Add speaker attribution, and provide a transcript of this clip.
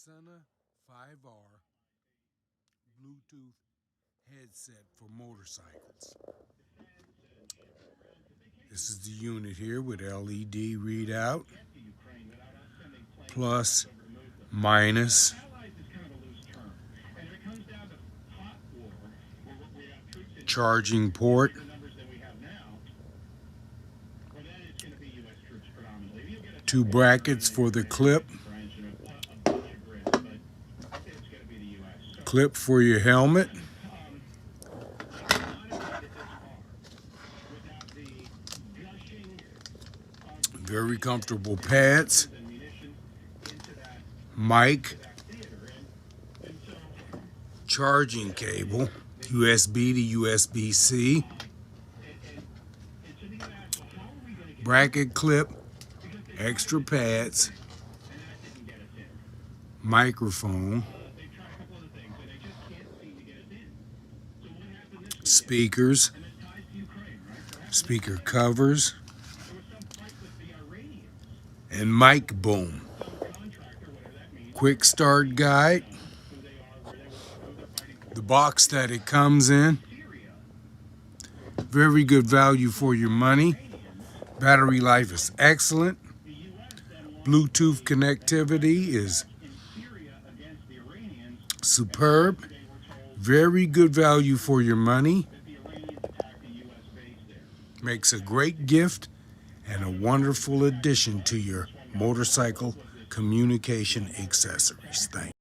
Speaker 1: SENA 5R Bluetooth headset for motorcycles. This is the unit here with LED readout, plus, minus, charging port, two brackets for the clip for your helmet, very comfortable pads, mic, charging cable, USB to USB-C, bracket clip, extra pads, microphone, speakers, speaker covers, and mic boom. Quick start guide, the box that it comes in, very good value for your money. Battery life is excellent. Bluetooth connectivity is superb. Very good value for your money. Makes a great gift and a wonderful addition to your motorcycle communication accessories. Thank you.